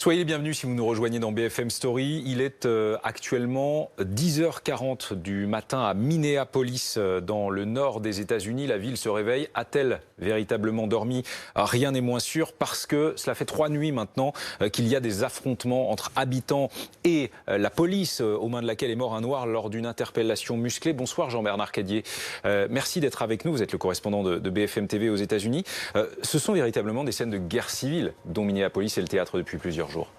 Soyez les bienvenus si vous nous rejoignez dans BFM Story. Il est actuellement 10h40 du matin à Minneapolis, dans le nord des États-Unis. La ville se réveille. A-t-elle véritablement dormi? Rien n'est moins sûr parce que cela fait 3 nuits maintenant qu'il y a des affrontements entre habitants et la police, aux mains de laquelle est mort un noir lors d'une interpellation musclée. Bonsoir Jean-Bernard Cadier. Merci d'être avec nous. Vous êtes le correspondant de BFM TV aux États-Unis. Ce sont véritablement des scènes de guerre civile dont Minneapolis est le théâtre depuis plusieurs jours.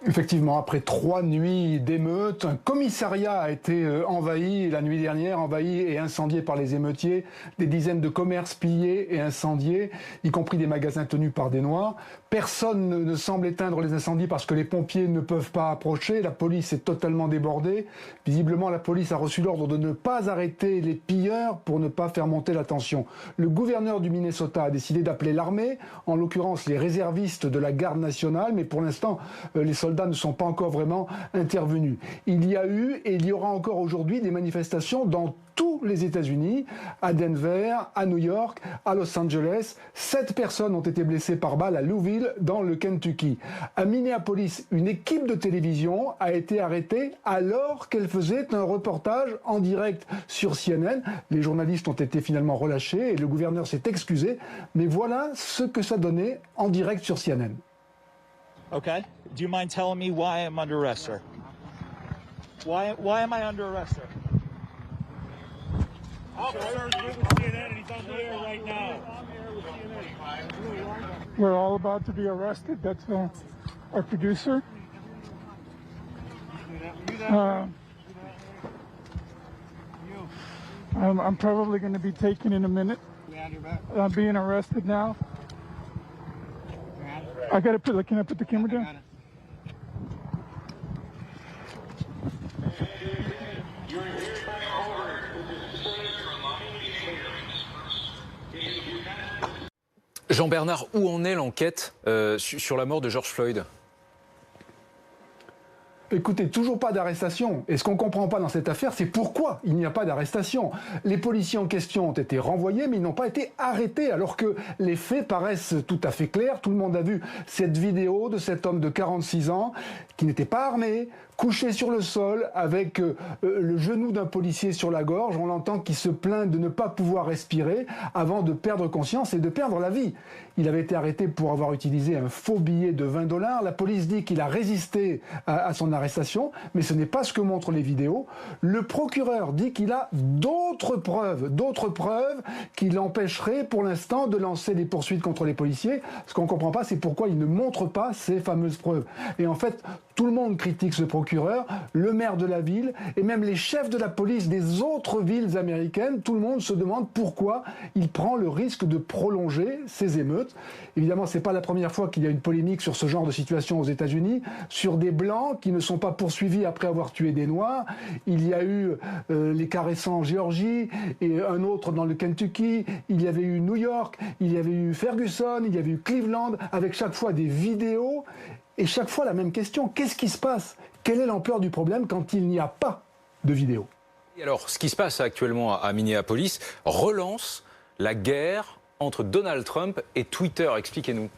Effectivement, après 3 nuits d'émeutes, un commissariat a été envahi la nuit dernière, envahi et incendié par les émeutiers, des dizaines de commerces pillés et incendiés, y compris des magasins tenus par des Noirs. Personne ne semble éteindre les incendies parce que les pompiers ne peuvent pas approcher, la police est totalement débordée. Visiblement, la police a reçu l'ordre de ne pas arrêter les pilleurs pour ne pas faire monter la tension. Le gouverneur du Minnesota a décidé d'appeler l'armée, en l'occurrence les réservistes de la garde nationale, mais pour l'instant, les soldats ne sont pas encore vraiment intervenus. Il y a eu et il y aura encore aujourd'hui des manifestations dans tous les États-Unis, à Denver, à New York, à Los Angeles. 7 personnes ont été blessées par balle à Louisville, dans le Kentucky. À Minneapolis, une équipe de télévision a été arrêtée alors qu'elle faisait un reportage en direct sur CNN. Les journalistes ont été finalement relâchés et le gouverneur s'est excusé. Mais voilà ce que ça donnait en direct sur CNN. Okay. Do you mind telling me why I'm under arrest, sir? Why am I under arrest, sir? Officer's with CNN and he's on the air right now. We're all about to be arrested. That's our producer. I'm probably going to be taken in a minute. I'm being arrested now. I got to put. Can I put the camera down? Jean-Bernard, où en est l'enquête sur la mort de George Floyd ? Écoutez, toujours pas d'arrestation. Et ce qu'on ne comprend pas dans cette affaire, c'est pourquoi il n'y a pas d'arrestation. Les policiers en question ont été renvoyés, mais ils n'ont pas été arrêtés, alors que les faits paraissent tout à fait clairs. Tout le monde a vu cette vidéo de cet homme de 46 ans qui n'était pas armé, couché sur le sol, avec le genou d'un policier sur la gorge. On l'entend qui se plaint de ne pas pouvoir respirer avant de perdre conscience et de perdre la vie. Il avait été arrêté pour avoir utilisé un faux billet de $20. La police dit qu'il a résisté à son arrestation, mais ce n'est pas ce que montrent les vidéos. Le procureur dit qu'il a d'autres preuves qui l'empêcheraient pour l'instant de lancer des poursuites contre les policiers. Ce qu'on ne comprend pas, c'est pourquoi il ne montre pas ces fameuses preuves. Et en fait, tout le monde critique ce procureur, le maire de la ville et même les chefs de la police des autres villes américaines. Tout le monde se demande pourquoi il prend le risque de prolonger ces émeutes. Évidemment, ce n'est pas la première fois qu'il y a une polémique sur ce genre de situation aux États-Unis, sur des Blancs qui ne sont pas poursuivis après avoir tué des Noirs. Il y a eu les cas récents en Géorgie et un autre dans le Kentucky. Il y avait eu New York, il y avait eu Ferguson, il y avait eu Cleveland, avec chaque fois des vidéos. Et chaque fois la même question, qu'est-ce qui se passe? Quelle est l'ampleur du problème quand il n'y a pas de vidéo? Et alors, ce qui se passe actuellement à Minneapolis relance la guerre entre Donald Trump et Twitter. Expliquez-nous.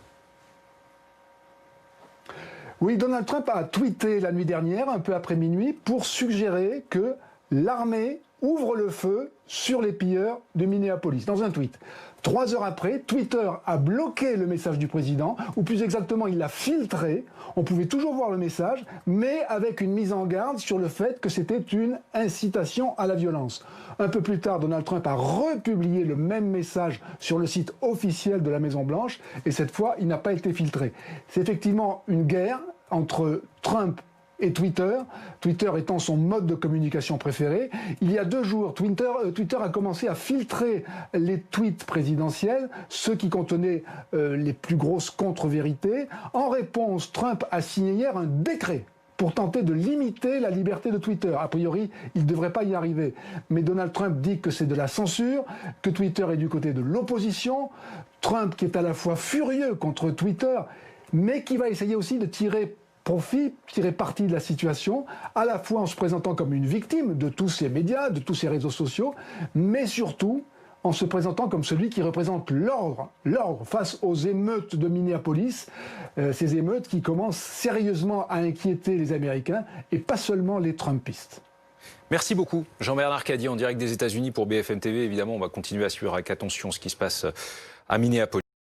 Oui, Donald Trump a tweeté la nuit dernière, un peu après minuit, pour suggérer que l'armée ouvre le feu sur les pilleurs de Minneapolis, dans un tweet. 3 heures après, Twitter a bloqué le message du président, ou plus exactement, il l'a filtré. On pouvait toujours voir le message, mais avec une mise en garde sur le fait que c'était une incitation à la violence. Un peu plus tard, Donald Trump a republié le même message sur le site officiel de la Maison-Blanche, et cette fois, il n'a pas été filtré. C'est effectivement une guerre entre Trump et Twitter étant son mode de communication préféré. Il y a 2 jours, Twitter a commencé à filtrer les tweets présidentiels, ceux qui contenaient les plus grosses contre-vérités. En réponse, Trump a signé hier un décret pour tenter de limiter la liberté de Twitter. A priori, il ne devrait pas y arriver. Mais Donald Trump dit que c'est de la censure, que Twitter est du côté de l'opposition. Trump qui est à la fois furieux contre Twitter, mais qui va essayer aussi de tirer parti de la situation, à la fois en se présentant comme une victime de tous ces médias, de tous ces réseaux sociaux, mais surtout en se présentant comme celui qui représente l'ordre face aux émeutes de Minneapolis, ces émeutes qui commencent sérieusement à inquiéter les Américains et pas seulement les Trumpistes. Merci beaucoup, Jean-Bernard Cadier, en direct des États-Unis pour BFM TV. Évidemment, on va continuer à suivre avec attention ce qui se passe à Minneapolis.